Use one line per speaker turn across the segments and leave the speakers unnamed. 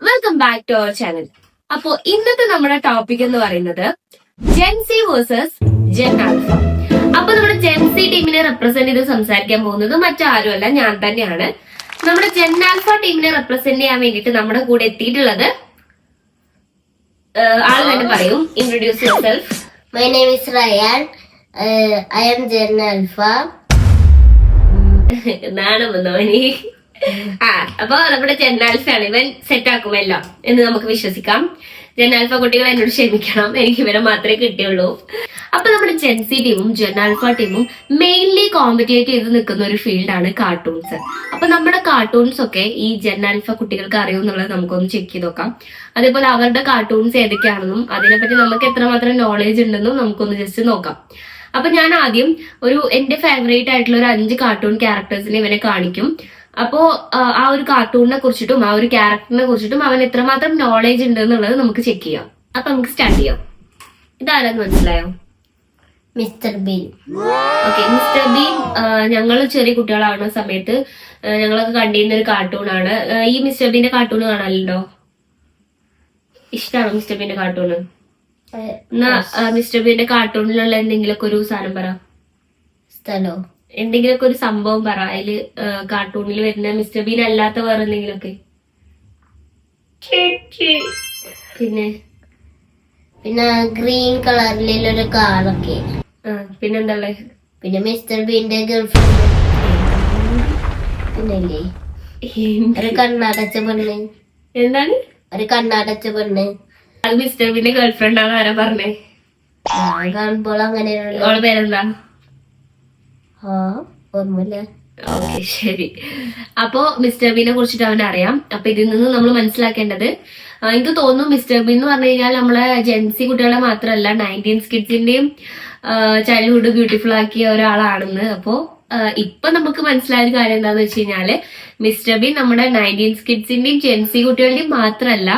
Welcome back to our channel. അപ്പോ ഇന്നത്തെ നമ്മുടെ ടോപ്പിക് എന്ന് പറയുന്നത് ജെൻസി വേഴ്സസ് ജെൻ ആൽഫ. അപ്പൊ നമ്മുടെ ജെൻസി ടീമിനെ റെപ്രസെന്റ് ചെയ്ത് സംസാരിക്കാൻ പോകുന്നത് മറ്റാരുമല്ല, ഞാൻ തന്നെയാണ്. നമ്മുടെ ജെൻ ആൽഫ ടീമിനെ റെപ്രസെന്റ് ചെയ്യാൻ വേണ്ടിയിട്ട് നമ്മുടെ കൂടെ എത്തിയിട്ടുള്ളത് ആൾ തന്നെ പറയും. Introduce your self.
My name is Ryan. I am Gen Alpha.
എന്നാണ് വന്നോനി. അപ്പൊ നമ്മുടെ ജെൻ ആൽഫയാണ്. ഇവൻ സെറ്റ് ആക്കുമല്ലോ എന്ന് നമുക്ക് വിശ്വസിക്കാം. ജെൻ ആൽഫ കുട്ടികൾ എന്നോട് ക്ഷമിക്കണം, എനിക്ക് ഇവരെ മാത്രമേ കിട്ടിയുള്ളൂ. അപ്പൊ നമ്മുടെ ജെൻസി ടീമും ജെൻ ആൽഫ ടീമും മെയിൻലി കോമ്പറ്റേറ്റ് ചെയ്ത് നിൽക്കുന്ന ഒരു ഫീൽഡാണ് കാർട്ടൂൺസ്. അപ്പൊ നമ്മുടെ കാർട്ടൂൺസ് ഒക്കെ ഈ ജെൻ ആൽഫ കുട്ടികൾക്ക് അറിയുമെന്നുള്ളത് നമുക്കൊന്ന് ചെക്ക് ചെയ്ത് നോക്കാം. അതേപോലെ അവരുടെ കാർട്ടൂൺസ് ഏതൊക്കെയാണെന്നും അതിനെപ്പറ്റി നമുക്ക് എത്രമാത്രം നോളേജ് ഉണ്ടെന്നും നമുക്കൊന്ന് ജസ്റ്റ് നോക്കാം. അപ്പൊ ഞാൻ ആദ്യം എന്റെ ഫേവറേറ്റ് ആയിട്ടുള്ള ഒരു 5 കാർട്ടൂൺ ക്യാരക്ടേഴ്സിനെ ഇവനെ കാണിക്കും. അപ്പോ ആ ഒരു കാർട്ടൂണിനെ കുറിച്ചിട്ടും ആ ഒരു ക്യാരക്ടറിനെ കുറിച്ചിട്ടും അവൻ എത്രമാത്രം നോളേജ് ഉണ്ട് എന്നുള്ളത് നമുക്ക് ചെക്ക് ചെയ്യാം. അപ്പൊ നമുക്ക് സ്റ്റാർട്ട് ചെയ്യാം. ഇതാരാന്ന് മനസ്സിലായോ?
Mr. Bean.
Okay, mister been ഞങ്ങൾ ചെറിയ കുട്ടികളാവുന്ന സമയത്ത് ഞങ്ങളൊക്കെ കണ്ടിരുന്ന ഒരു കാർട്ടൂണാണ്. ഈ മിസ്റ്റർ ബീന്റെ കാർട്ടൂൺ കാണാനുണ്ടോ? ഇഷ്ടമാണോ മിസ്റ്റർ ബീന്റെ കാർട്ടൂണ്? എന്നാ മിസ്റ്റർ ബീന്റെ കാർട്ടൂണിലുള്ള എന്തെങ്കിലുമൊക്കെ ഒരു സാധനം പറ.
സ്ഥലോ
എന്തെങ്കിലുമൊക്കെ ഒരു സംഭവം പറ. അതില് കാർട്ടൂണിൽ വരുന്ന മിസ്റ്റർ ബീൻ അല്ലാത്ത വേറെ എന്തെങ്കിലുമൊക്കെ. പിന്നെ
പിന്നെ ഗ്രീൻ കളറിലൊരു കാറൊക്കെ.
പിന്നെന്താ?
പിന്നെ മിസ്റ്റർ ബീന്റെ ഗേൾഫ്രണ്ട്. പിന്നല്ലേ ഒരു കണ്ണടച്ച പെണ്ണ്.
എന്താണ്
ഒരു കണ്ണടച്ച പെണ്ണ്?
അത് മിസ്റ്റർ ബീന്റെ ഗേൾഫ്രണ്ട് ആണ്. ആരാ പറഞ്ഞേ?
കാണുമ്പോൾ അങ്ങനെ
ഓളെ പേരെന്താ?
ഓർമ്മയില്ല.
ഓക്കെ, ശരി. അപ്പോ മിസ്റ്റർ ബീനെ കുറിച്ചിട്ട് അവൻ അറിയാം. അപ്പൊ ഇതിൽ നിന്ന് നമ്മൾ മനസ്സിലാക്കേണ്ടത്, എനിക്ക് തോന്നുന്നു മിസ്റ്റർ ബീൻ എന്ന് പറഞ്ഞു കഴിഞ്ഞാൽ നമ്മളെ ജെൻസി കുട്ടികളെ മാത്രമല്ല 90s കിഡ്സിന്റെയും ചൈൽഡ്ഹുഡ് ബ്യൂട്ടിഫുൾ ആക്കിയ ഒരാളാണെന്ന്. അപ്പോ ഇപ്പൊ നമുക്ക് മനസ്സിലായ ഒരു കാര്യം എന്താന്ന് വെച്ച് കഴിഞ്ഞാല് മിസ്റ്റർ ബീൻ നമ്മുടെ 90s കിഡ്സിന്റെയും ജെൻസി കുട്ടികളുടെയും മാത്രമല്ല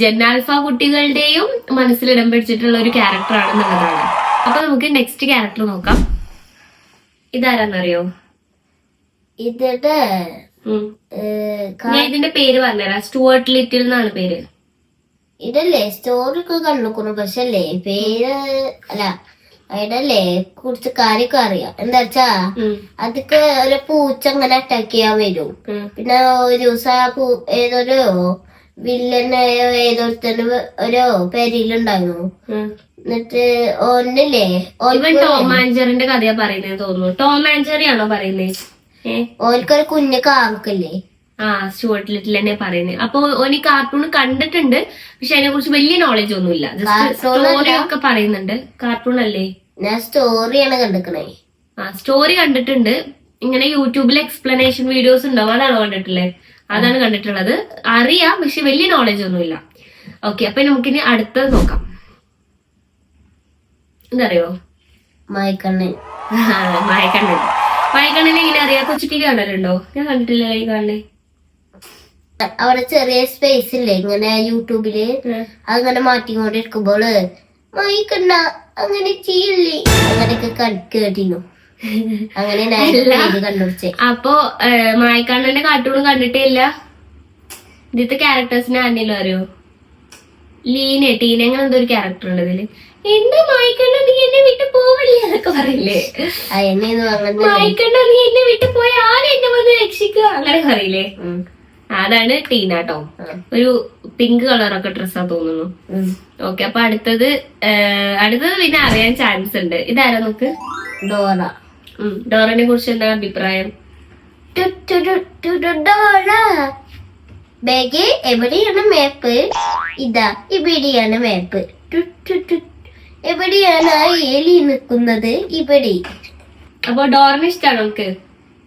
ജെൻ ആൽഫ കുട്ടികളുടെയും മനസ്സിൽ ഇടം പിടിച്ചിട്ടുള്ള ഒരു ക്യാരക്ടർ ആണെന്നുള്ളതാണ്. അപ്പൊ നമുക്ക് നെക്സ്റ്റ് ക്യാരക്ടർ നോക്കാം. ഇതാരാന്നറിയോ? ഞാൻ ഇതിന്റെ പേര് പറഞ്ഞുതരാം. സ്റ്റുവർട്ട് ലിറ്റിൽ എന്നാണ് പേര്.
ഇതല്ലേ സ്റ്റോറി ഒക്കെ കണ്ടുക്കുന്നു, പക്ഷെ അല്ലേ പേര് അല്ല അതിടല്ലേ കുറിച്ച് കാര്യമൊക്കെ അറിയാം. എന്താ വെച്ചാ അതൊക്കെ ഒരു പൂച്ച അങ്ങനെ അറ്റാക്ക് ചെയ്യാൻ വരും. പിന്നെ ഒരു ദിവസം ഏതൊരു വില്ലന് ഏതൊരുത്തന് ഒരു പെരിയിലുണ്ടായിരുന്നു. എന്നിട്ട് ഓനല്ലേ
ടോം ആൻഡ് ജെറിന്റെ കഥയാ പറയുന്നത് തോന്നുന്നു. ടോം ആൻഡ് ജെറി ആണോ പറയുന്നത്?
ഓനക്കൊരു കുഞ്ഞ് കാക്കല്ലേ?
സ്റ്റുവർട്ട് ലിറ്റിൽ തന്നെ പറയുന്നത്. അപ്പൊ ഓന് കാർട്ടൂൺ കണ്ടിട്ടുണ്ട്, പക്ഷെ അതിനെ കുറിച്ച് വലിയ നോളജ് ഒന്നുമില്ല. സ്റ്റോറി ഒക്കെ പറയുന്നുണ്ട്. കാർട്ടൂൺ അല്ലേ?
ഞാൻ സ്റ്റോറിയാണ് കണ്ടിക്കണേ.
സ്റ്റോറി കണ്ടിട്ടുണ്ട്. ഇങ്ങനെ യൂട്യൂബിൽ എക്സ്പ്ലനേഷൻ വീഡിയോസ് ഉണ്ടാവും, അതാണോ കണ്ടിട്ടുള്ളത്? അതാണ് കണ്ടിട്ടുള്ളത്. അറിയാം, പക്ഷെ വലിയ നോളജ് ഒന്നുമില്ല. ഓക്കെ, അപ്പൊ നമുക്കിനി അടുത്തത് നോക്കാം. എന്തറിയോ?
മായക്കണ്ണൻ.
മായക്കണ്ണൻ. മായക്കണ്ണനെ എങ്ങനെ അറിയാം? കൊച്ചു ടി വി കാണലുണ്ടോ? ഞാൻ കണ്ടിട്ടില്ല. ഈ കാണേ
അവിടെ ചെറിയ സ്പേസ് ഇല്ലേ ഇങ്ങനെ യൂട്യൂബില്, അങ്ങനെ മാറ്റിക്കൊണ്ടിരിക്കുമ്പോള് മായിക്കണ്ണ അങ്ങനെ ചെയ്യില്ലേ അങ്ങനെയൊക്കെ കേട്ടിരുന്നു. അങ്ങനെ കണ്ടുപിടിച്ചേ.
അപ്പൊ മായക്കണ്ണന്റെ കാർട്ടൂൺ കണ്ടിട്ടേ ഇല്ല. ഇതിത്തെ ക്യാരക്ടേഴ്സിനെ ആരെങ്കിലും അറിയോ? ടീന അങ്ങനെ എന്തോ ഒരു ക്യാരക്ടർ ഉണ്ട് ഇതില്. എന്റെ മായിക്കണ്ണ നീ എന്നെ വിട്ട് പോവല്ലേ എന്നൊക്കെ പറയില്ലേ? മായിക്കണ്ണ നീ എന്നെ വിട്ട് പോയ ആരും എന്നെ വന്ന് രക്ഷിക്കുക അങ്ങനെ പറയില്ലേ? അതാണ് ടീന കേട്ടോ. ഒരു പിങ്ക് കളറൊക്കെ ഡ്രസ്സാ തോന്നുന്നു. ഓക്കെ, അപ്പൊ അടുത്തത് പിന്നെ അറിയാൻ ചാൻസ് ഉണ്ട്. ഇതാരാ നോക്ക്?
ഡോറ.
ഡോറനെ കുറിച്ച് എന്താ അഭിപ്രായം?
ഡോറ ബാഗ് എവിടെയാണ് മാപ്പ്? ഇതാ ഇവിടെയാണ് മാപ്പ്. എവിടെയാണ് ആ എലി നിൽക്കുന്നത്? ഇവിടെ.
അപ്പൊ ഡോറിന് ഇഷ്ടമാണ് നമുക്ക്?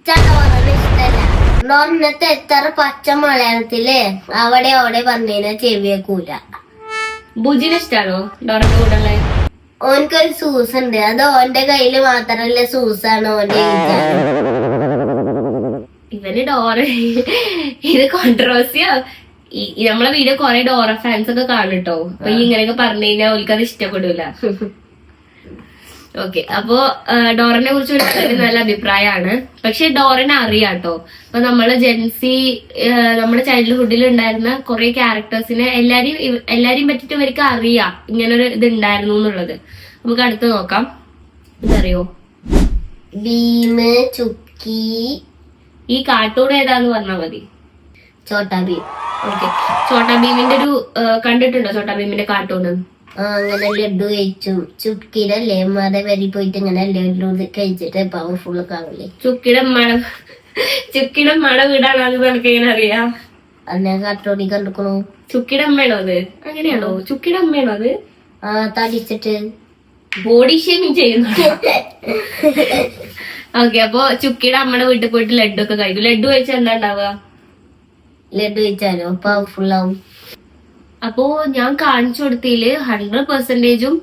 ഡോറിന് ഇഷ്ടല്ല. ഡോറിനത്തെ എത്ര പച്ച മലയാളത്തില് അവിടെ പറഞ്ഞതിനെ ചെവിയേക്കൂല.
ബുജിന് ഇഷ്ടാണോ ഡോറിന്റെ കൂടെ ഉള്ള?
ഓനക്കൊരു സൂസ് ഉണ്ട്, അത് ഓന്റെ കയ്യില് മാത്രല്ല സൂസാണ് ഓന്റെ.
ഇവന് ഡോറ ഇത് കോൺട്രവേഴ്സിയോ? നമ്മളെ വീഡിയോ കൊറേ ഡോറ ഫാൻസ് ഒക്കെ കാണും കേട്ടോ. അപ്പൊ ഈ ഇങ്ങനെയൊക്കെ പറഞ്ഞു കഴിഞ്ഞാൽ ഓൽക്ക് അത് ഇഷ്ടപ്പെടൂല. ഓക്കെ, അപ്പോ ഡോറനെ കുറിച്ച് ഒരു നല്ല അഭിപ്രായമാണ്. പക്ഷെ ഡോറനെ അറിയാട്ടോ. അപ്പൊ നമ്മള് ജെൻസി നമ്മുടെ ചൈൽഡ്ഹുഡിൽ ഉണ്ടായിരുന്ന കുറെ ക്യാരക്ടേഴ്സിനെ എല്ലാരെയും പറ്റിട്ട് ഇവർക്ക് അറിയാം ഇങ്ങനൊരു ഇത് ഉണ്ടായിരുന്നു എന്നുള്ളത്. നമുക്ക് അടുത്ത് നോക്കാം. ഇതറിയോ?
ഭീമ്, ചുക്കി.
ഈ കാർട്ടൂൺ ഏതാന്ന് പറഞ്ഞാൽ മതി.
ചോട്ടാ ഭീം.
ഓക്കെ, ചോട്ടാ ഭീമിന്റെ ഒരു കണ്ടിട്ടുണ്ടോ? ചോട്ടാ ഭീമിന്റെ കാർട്ടൂണ്
അങ്ങനെ ലഡു കഴിച്ചു. ചുക്കിടല്ലേ മത വരി പോയിട്ട് ഇങ്ങനെ ലഡു കഴിച്ചിട്ട് പവർഫുൾ കാവില്ലേ.
ചുക്കിയുടെ മഴ വീടാണെന്ന് നമുക്ക് എങ്ങനെ അറിയാം?
അതിനെ കാട്ടോടി കണ്ടുക്കണു.
ചുക്കിയുടെ അമ്മയാണോ അത്? അങ്ങനെയാണോ? ചുക്കിയുടെ അമ്മയാണോ അത്?
തടിച്ചിട്ട്
ബോഡി ഷേമിങ് ചെയ്യുന്നുണ്ടോ? ഓക്കെ, അപ്പൊ ചുക്കിയുടെ അമ്മയുടെ വീട്ടിൽ പോയിട്ട് ലഡു ഒക്കെ കഴിക്കും. ലഡു കഴിച്ചാൽ എന്താ ഉണ്ടാവുക?
ലഡു കഴിച്ചാലോ പവർഫുൾ ആവും.
അപ്പോ ഞാൻ കാണിച്ചു കൊടുത്തതില് 100%ഉം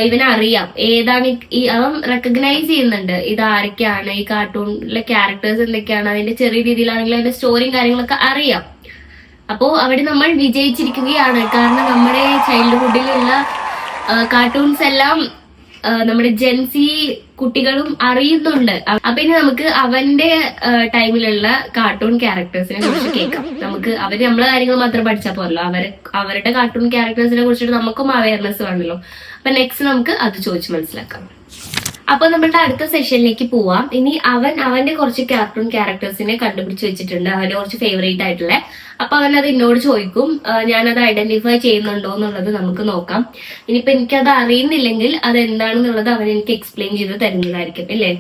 ഇവനറിയാം ഏതാണ് അവൻ റെക്കഗ്നൈസ് ചെയ്യുന്നുണ്ട് ഇത് ആരൊക്കെയാണ്, ഈ കാർട്ടൂണിലെ ക്യാരക്ടേഴ്സ് എന്തൊക്കെയാണ്, അതിന്റെ ചെറിയ രീതിയിലാണെങ്കിലും അതിന്റെ സ്റ്റോറിയും കാര്യങ്ങളൊക്കെ അറിയാം. അപ്പോ അവിടെ നമ്മൾ വിജയിച്ചിരിക്കുകയാണ്. കാരണം നമ്മുടെ ചൈൽഡ്ഹുഡിലുള്ള കാർട്ടൂൺസ് എല്ലാം നമ്മുടെ ജെൻസി കുട്ടികളും അറിയുന്നുണ്ട്. അപ്പൊ ഇനി നമുക്ക് അവന്റെ ടൈമിലുള്ള കാർട്ടൂൺ ക്യാരക്ടേഴ്സിനെ കുറിച്ച് കേൾക്കാം. അവര് നമ്മളെ കാര്യങ്ങൾ മാത്രം പഠിച്ചാൽ പോരല്ലോ, അവരുടെ കാർട്ടൂൺ ക്യാരക്ടേഴ്സിനെ കുറിച്ചിട്ട് നമുക്കും അവയർനെസ് വേണമല്ലോ. അപ്പൊ നെക്സ്റ്റ് നമുക്ക് അത് ചോദിച്ച് മനസ്സിലാക്കാം. അപ്പൊ നമ്മളുടെ അടുത്ത സെഷനിലേക്ക് പോവാം. ഇനി അവന്റെ കുറച്ച് കാർട്ടൂൺ ക്യാരക്ടേഴ്സിനെ കണ്ടുപിടിച്ച് വെച്ചിട്ടുണ്ട്, അവന്റെ കുറച്ച് ഫേവറേറ്റ് ആയിട്ടുള്ള. അപ്പൊ അവനത് എന്നോട് ചോദിക്കും, ഞാനത് ഐഡന്റിഫൈ ചെയ്യുന്നുണ്ടോ എന്നുള്ളത് നമുക്ക് നോക്കാം. ഇനിയിപ്പോ എനിക്കത് അറിയുന്നില്ലെങ്കിൽ അത് എന്താണെന്നുള്ളത് അവൻ എനിക്ക് എക്സ്പ്ലെയിൻ ചെയ്ത് തരുന്നതായിരിക്കും, അല്ലേ?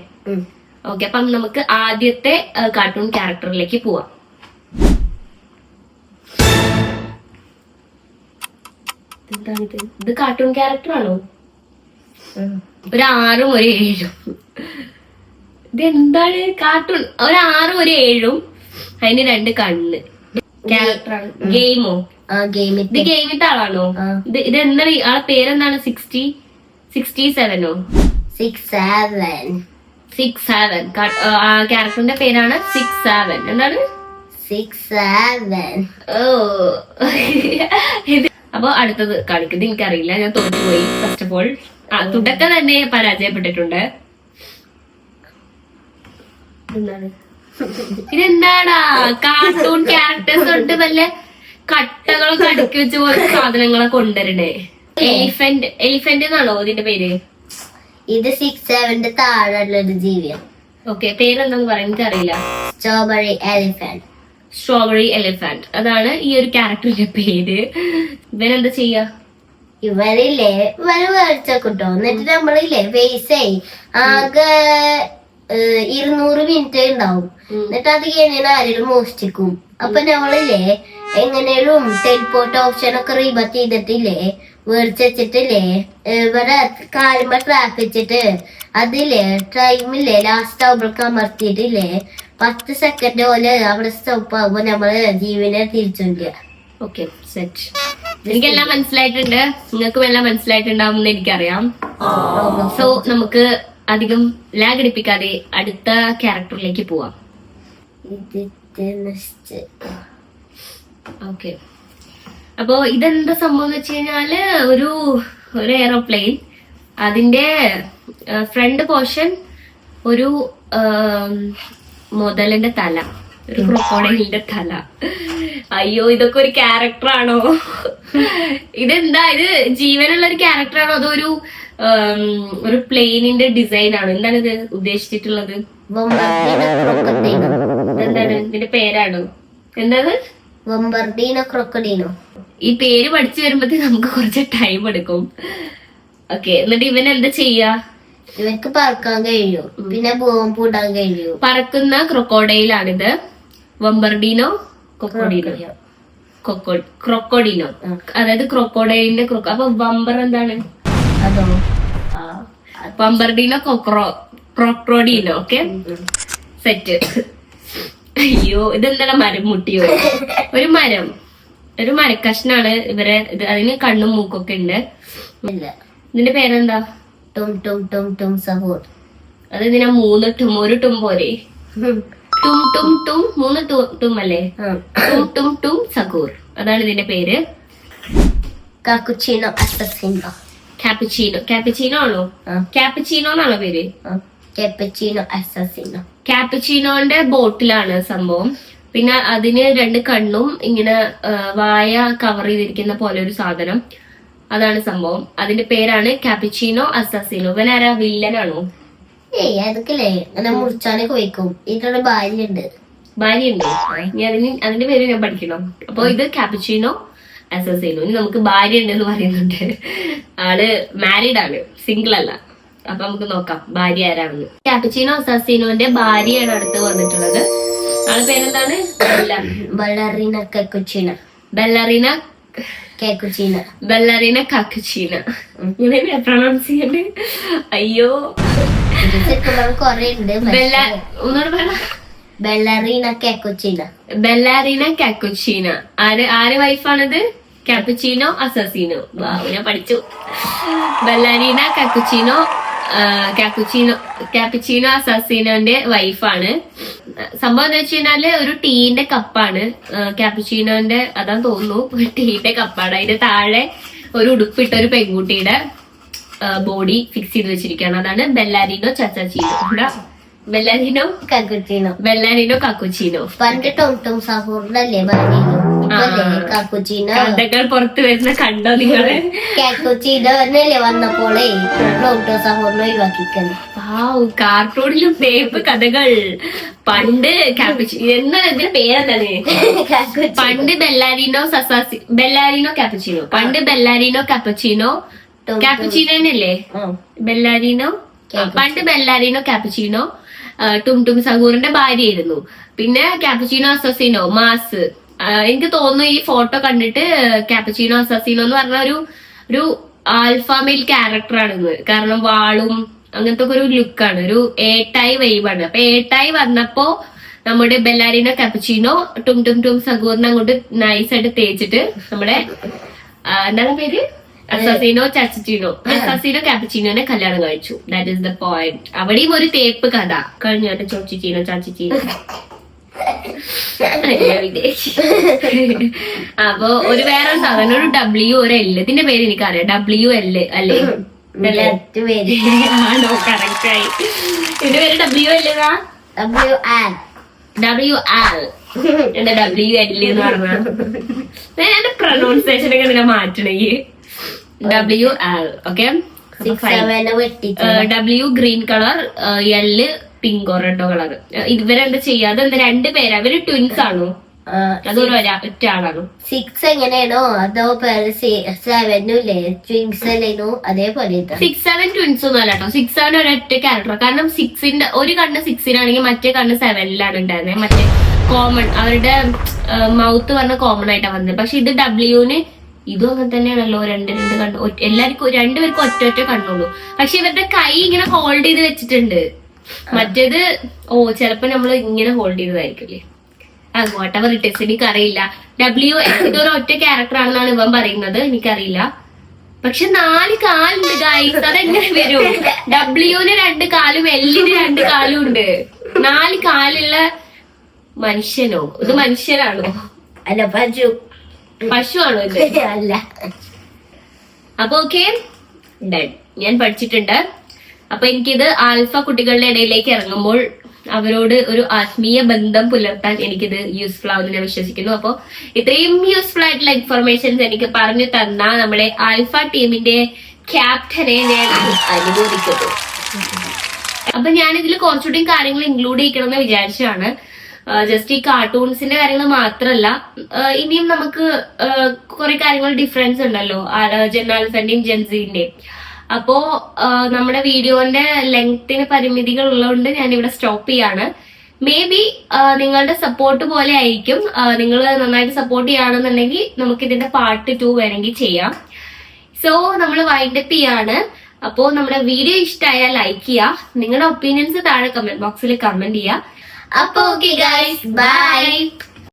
ഓക്കെ, അപ്പം നമുക്ക് ആദ്യത്തെ കാർട്ടൂൺ ക്യാരക്ടറിലേക്ക് പോവാം. എന്താണിത്? ഇത് കാർട്ടൂൺ ക്യാരക്ടർ ആണോ? ഒരു 6ഉം ഒരു 7ഉം. ഇതെന്താണ്? കാർട്ടൂൺ ഒരു 6ഉം ഒരു 7ഉം, അതിന് 2 കണ്ണ്. ക്യാരക്ടറാണ്. ഗെയിമോ? ഇത് ഗെയിമിന്റെ ആളാണോ? ഇതെന്താണ്? ആളെ പേരെന്താണ്? 67ഓ? 67. ക്യാരക്ടറിന്റെ പേരാണ് 67. എന്താണ്?
67.
ഓ. അപ്പൊ അടുത്തത് കാണിക്കുന്നത് എനിക്കറിയില്ല, ഞാൻ തോറ്റുപോയി. ഫസ്റ്റ് ഓഫ് ഓൾ തുടക്കം തന്നെ പരാജയപ്പെട്ടിട്ടുണ്ട്. ഇതെന്താടാ? കാർട്ടൂൺ ക്യാരക്ടേഴ്സ് തൊട്ട് വല്ല കട്ടകളൊക്കെ അടുക്കി വെച്ച് പോലെ സാധനങ്ങളൊക്കെ കൊണ്ടുവരണേ. എലിഫന്റ് എന്നാണോ ഇതിന്റെ പേര്?
ഇത് 67 താഴെയുള്ളൊരു ജീവിയാണ്.
ഓക്കെ, പേരെന്താന്ന് പറയാൻ എനിക്കറിയില്ല. Strawberry elephant. അതാണ് ഈ ഒരു ക്യാരക്ടറിന്റെ പേര്. ഇവനെന്താ ചെയ്യാ?
ഇവരില്ലേ മേടിച്ചോട്ടോ. എന്നിട്ട് നമ്മളില്ലേ ഫേസ് ആകെ 200 മിനിറ്റ് ഉണ്ടാവും. എന്നിട്ട് അത് കഴിഞ്ഞാൽ ആരെങ്കിലും മോഷ്ടിക്കും. അപ്പൊ നമ്മളില്ലേ എങ്ങനെയും ടെലിപ്പോർട്ട് ഓപ്ഷൻ ഒക്കെ റീബത്ത് ചെയ്തിട്ടില്ലേ മേടിച്ച് വെച്ചിട്ടില്ലേ ഇവിടെ കാലുമ്പോ ട്രാപ്പ് വെച്ചിട്ട് അതില്ലേ ടൈമില്ലേ ലാസ്റ്റ് ആവുമ്പോഴേക്ക് അമർത്തിയിട്ടില്ലേ 10 സെക്കൻഡ് പോലെ അവിടെ സ്റ്റോപ്പ് ആകുമ്പോ നമ്മള് ജീവനെ തിരിച്ചുകൊണ്ടിരിക്കുക.
Okay, set. എനിക്കെല്ലാം മനസ്സിലായിട്ടുണ്ട്, നിങ്ങൾക്കും എല്ലാം മനസ്സിലായിട്ടുണ്ടാവും എന്ന് എനിക്കറിയാം. സോ നമുക്ക് അധികം ലാഗ് അടിപ്പിക്കാതെ അടുത്ത ക്യാരക്ടറിലേക്ക് പോവാം. ഓക്കെ, അപ്പോ ഇതെന്താ സംഭവം എന്ന് വെച്ച് കഴിഞ്ഞാല് ഒരു എയറോപ്ലെയിൻ, അതിന്റെ ഫ്രണ്ട് പോർഷൻ ഒരു മുതലിന്റെ തല, ഒരു ക്രൊക്കോഡൈലിന്റെ തല. അയ്യോ, ഇതൊക്കെ ഒരു ക്യാരക്ടറാണോ? ഇതെന്താ? ഇത് ജീവനുള്ള ഒരു ക്യാരക്ടറാണോ അതോ ഒരു പ്ലെയിനിന്റെ ഡിസൈൻ ആണോ? എന്താണ് ഇത് ഉദ്ദേശിച്ചിട്ടുള്ളത്? എന്താണ് ഇതിന്റെ പേരാണോ? എന്താണ്? ഈ പേര് പഠിച്ചു വരുമ്പത്തേ നമുക്ക് കുറച്ച് ടൈം എടുക്കും. ഓക്കെ, എന്നിട്ട് ഇവൻ എന്താ ചെയ്യാ?
ഇവർക്ക് പറക്കാൻ കഴിയൂ, പിന്നെ ബോംബ് ഇടാൻ കഴിയൂ.
പറക്കുന്ന ക്രൊക്കോഡൈലാണിത്. വമ്പർഡീനോ ക്രൊക്കോഡീനോ, അതായത് ക്രൊക്കോഡൈലിന്റെ അപ്പൊ വമ്പർ എന്താണ്?
അതോ
വമ്പർഡീനോ ക്രൊക്കോഡീനോ. Okay, set. അയ്യോ, ഇതെന്താണ്? മരം മുട്ടിയോ? ഒരു മരക്കഷ്ണാണ് ഇവരെ. അതിന് കണ്ണും മൂക്കൊക്കെ ഉണ്ട്. ഇതിന്റെ പേരെന്താ? അത് ഇതിനാ 3 ടും, ഒരു ടും പോലെ. ടും ടും ടും, 3 ടും അല്ലേ? ടും ടും ടും സകൂർ, അതാണ് ഇതിന്റെ പേര്.
കാക്കുച്ചിനോ അസസിനോ.
ക്യാപ്പച്ചീനോ ആണോ? ക്യാപ്പച്ചീനോ എന്നാണോ പേര്?
കാപ്പച്ചീനോ അസാസിനോ.
ക്യാപ്പച്ചീനോന്റെ ബോട്ടിലാണ് സംഭവം. പിന്നെ അതിന് 2 കണ്ണും ഇങ്ങനെ വായ കവർ ചെയ്തിരിക്കുന്ന പോലെ ഒരു സാധനം, അതാണ് സംഭവം. അതിന്റെ പേരാണ് ക്യാപ്പച്ചീനോ അസാസിനോ. ഇവനാരാ, വില്ലനാണോ?
ഏയ് അതൊക്കെല്ലേ അങ്ങനെ മുറിച്ചാനൊക്കെ വയ്ക്കും. ഇതിന്റെ ഭാര്യയുണ്ട്.
ഇനി അതിന്റെ പേര് ഞാൻ പഠിക്കണം. അപ്പൊ ഇത് ക്യാപ്പച്ചീനോ അസാസിനോ. ഇനി നമുക്ക് ഭാര്യ ഉണ്ടെന്ന് പറയുന്നുണ്ട്. ആള് മാരീഡ് ആണ്, സിംഗിൾ അല്ല. അപ്പൊ നമുക്ക് നോക്കാം ഭാര്യ ആരാണെന്ന്. ക്യാപ്പച്ചീനോ അസാസിനോന്റെ ഭാര്യയാണ് അടുത്ത് വന്നിട്ടുള്ളത്. ആളെ പേരെന്താണ്?
ബെല്ലറീന കാക്കുച്ചീന.
ബെല്ലറീന കാക്കുച്ചീന. ഇങ്ങനെ പ്രൊണൗൺസ് ചെയ്യണ്ട്. അയ്യോ,
കൊറേ ഉണ്ട്.
ഒന്നുകൂടെ പറ.
ബെല്ലറീന കാക്കുച്ചീന.
ആര് വൈഫാണിത്? ക്യാപ്പച്ചീനോ അസാസിനോ. ഞാൻ പഠിച്ചു. ബെല്ലറീന ക്യാപ്പച്ചീനോ അസാസിനോന്റെ വൈഫാണ്. സംഭവം എന്താ വെച്ച് കഴിഞ്ഞാല് ഒരു ടീന്റെ കപ്പാണ് ക്യാപ്പച്ചീനോന്റെ, അതാന്ന് തോന്നുന്നു, ടീന്റെ കപ്പാണ്. അതിന്റെ താഴെ ഒരു ഉടുപ്പിട്ട ഒരു പെൺകുട്ടിയുടെ ബോഡി ഫിക്സ് ചെയ്ത് വെച്ചിരിക്കുകയാണ്. അതാണ് ബെല്ലാരിനോ ചച്ചാച്ചീനോ. ബെല്ലാരിനോ കാക്കുച്ചീനോ.
പണ്ട് ടോം സാഹൂറിനല്ലേ കാക്കുച്ചീനോ.
കഥകൾ പുറത്തു വരുന്ന കണ്ടോ നിങ്ങള്?
കാക്കുച്ചീനോന്നല്ലേ വന്നപ്പോളേ ടോം സാഹൂറിനെ ഒഴിവാക്കിക്കുന്നു.
കാർട്ടൂണിലും ടേപ്പ് കഥകൾ. പണ്ട് എന്താണ് ഇതിന്റെ പേരെന്താണ്? പണ്ട് ബെല്ലാരിനോ കാപ്പച്ചീനോ. പണ്ട് ബെല്ലാരിനോ കാപ്പച്ചീനോ തന്നെയല്ലേ? പണ്ട് ബെല്ലാരിനോ കാപ്പച്ചീനോ ടും സഹൂറിന്റെ ഭാര്യയായിരുന്നു. പിന്നെ കാപ്പച്ചീനോ അസാസിനോ മാസ്. എനിക്ക് തോന്നുന്നു ഈ ഫോട്ടോ കണ്ടിട്ട് കാപ്പച്ചീനോ അസാസിനോ എന്ന് പറഞ്ഞ ഒരു ആൽഫാമെയിൽ ക്യാരക്ടറാണെന്ന്. കാരണം വാളും അങ്ങനത്തെ ഒരു ലുക്കാണ്, ഒരു ഏട്ടായി വൈബാണ്. അപ്പൊ ഏട്ടായി വന്നപ്പോ നമ്മുടെ ബെല്ലാരിനോ കാപ്പച്ചീനോ ടും സഹൂറിനെ അങ്ങോട്ട് നൈസായിട്ട് തേച്ചിട്ട് നമ്മുടെ എന്താണ് പേര്, അസാസിനോ കാപ്പച്ചീനോനെ കല്യാണം കഴിച്ചു. That is the point. അവിടെയും ഒരു തേപ്പ് കഥ കഴിഞ്ഞു. ചോച്ചിച്ചീനോ ചാച്ചിച്ചീനോ. അപ്പൊ ഒരു വേറെ സാധനം, ഒരു W ഒരു L. ഇതിന്റെ പേര് എനിക്കറിയാം. WL അല്ലേ? ആണോ? കറക്റ്റ് ആയി. ഇതിന്റെ പേര് WL. എന്റെ WL എന്ന് പറഞ്ഞ എന്റെ പ്രൊനൗൺസിയേഷൻ ഒക്കെ എന്തിനാ മാറ്റണേ? WL. Okay. W green colour, L പിങ്കോ റെഡോ കളർ. ഇവരെന്താ ചെയ്യാതെ 2 പേരാ. ഇവര് ട്വിൻസ് ആണോ? അതൊരു ഒറ്റ ആളാണോ?
6 എങ്ങനെയാണോ അതോ 7 ട്വിൻസ് അല്ലേനോ? അതേപോലെ
6, 7 ട്വിൻസ് ഒന്നും അല്ല കേട്ടോ. 6, 7 ഒരൊറ്റ ക്യാരക്ടർ. കാരണം 6ന്റെ ഒരു കണ്ണ് 6-നാണെങ്കിൽ മറ്റേ കണ്ണ് 7-ലാണ് ഉണ്ടായിരുന്നത്. മറ്റേ കോമൺ, അവരുടെ മൗത്ത് പറഞ്ഞ കോമൺ ആയിട്ടാ വന്നത്. പക്ഷെ ഇത് Wന് ഇതും അങ്ങനെ തന്നെയാണല്ലോ. 2 കണ്ണ്. എല്ലാവർക്കും 2 പേർക്കും ഒറ്റ കണ്ണുള്ളൂ. പക്ഷെ ഇവരുടെ കൈ ഇങ്ങനെ ഹോൾഡ് ചെയ്ത് വെച്ചിട്ടുണ്ട്. മറ്റേത് ചിലപ്പോ നമ്മള് ഇങ്ങനെ ഹോൾഡ് ചെയ്തതായിരിക്കില്ലേ. വാട്ടവർ ഇറ്റ് ഈസ്, എനിക്കറിയില്ല. ഇതൊരു ഒറ്റ ക്യാരക്ടർ ആണെന്നാണ് ഇവൻ പറയുന്നത്. എനിക്കറിയില്ല. പക്ഷെ 4 കാലുണ്ട് ഗൈസ്. അതെങ്ങനെ വരും? Wന് 2 കാലും Lന് 2 കാലും ഉണ്ട്. 4 കാലുള്ള മനുഷ്യനോ? ഇത് മനുഷ്യനാണോ?
അല്ല,
പശുവാണോ ഇത്?
അല്ല.
അപ്പൊ ഓക്കെ, ഞാൻ പഠിച്ചിട്ടുണ്ട്. അപ്പൊ എനിക്കിത് ആൽഫ കുട്ടികളുടെ ഇടയിലേക്ക് ഇറങ്ങുമ്പോൾ അവരോട് ഒരു ആത്മീയ ബന്ധം പുലർത്താൻ എനിക്കിത് യൂസ്ഫുൾ ആവുമെന്ന് ഞാൻ വിശ്വസിക്കുന്നു. അപ്പൊ ഇത്രയും യൂസ്ഫുൾ ആയിട്ടുള്ള ഇൻഫർമേഷൻസ് എനിക്ക് പറഞ്ഞു തന്ന നമ്മുടെ ആൽഫ ടീമിന്റെ ക്യാപ്റ്റനെ ഞാൻ അനുമോദിക്കുന്നു. അപ്പൊ ഞാനിതിൽ കുറച്ചുകൂടി കാര്യങ്ങൾ ഇൻക്ലൂഡ് ചെയ്യണമെന്ന് വിചാരിച്ചതാണ്. ജസ്റ്റ് ഈ കാർട്ടൂൺസിന്റെ കാര്യങ്ങൾ മാത്രമല്ല, ഇനിയും നമുക്ക് കുറെ കാര്യങ്ങൾ ഡിഫറൻസ് ഉണ്ടല്ലോ ജെന്നാൽഫന്റെയും ജെൻസിന്റെയും. അപ്പോ നമ്മുടെ വീഡിയോന്റെ ലെങ്ത്തിന് പരിമിതികൾ ഉള്ളതുകൊണ്ട് ഞാൻ ഇവിടെ സ്റ്റോപ്പ് ചെയ്യാണ്. മേ ബി നിങ്ങളുടെ സപ്പോർട്ട് പോലെ ആയിരിക്കും. നിങ്ങൾ നന്നായിട്ട് സപ്പോർട്ട് ചെയ്യുകയാണെന്നുണ്ടെങ്കിൽ നമുക്ക് ഇതിന്റെ പാർട്ട് 2 വേണമെങ്കിൽ ചെയ്യാം. സോ നമ്മൾ വൈൻഡപ്പ് ചെയ്യാണ്. അപ്പോ നമ്മുടെ വീഡിയോ ഇഷ്ടമായാൽ ലൈക്ക് ചെയ്യുക. നിങ്ങളുടെ ഒപ്പീനിയൻസ് താഴെ കമന്റ് ബോക്സിൽ കമന്റ് ചെയ്യുക. അപ്പൊ ഓക്കെ ഗൈസ്, ബൈ.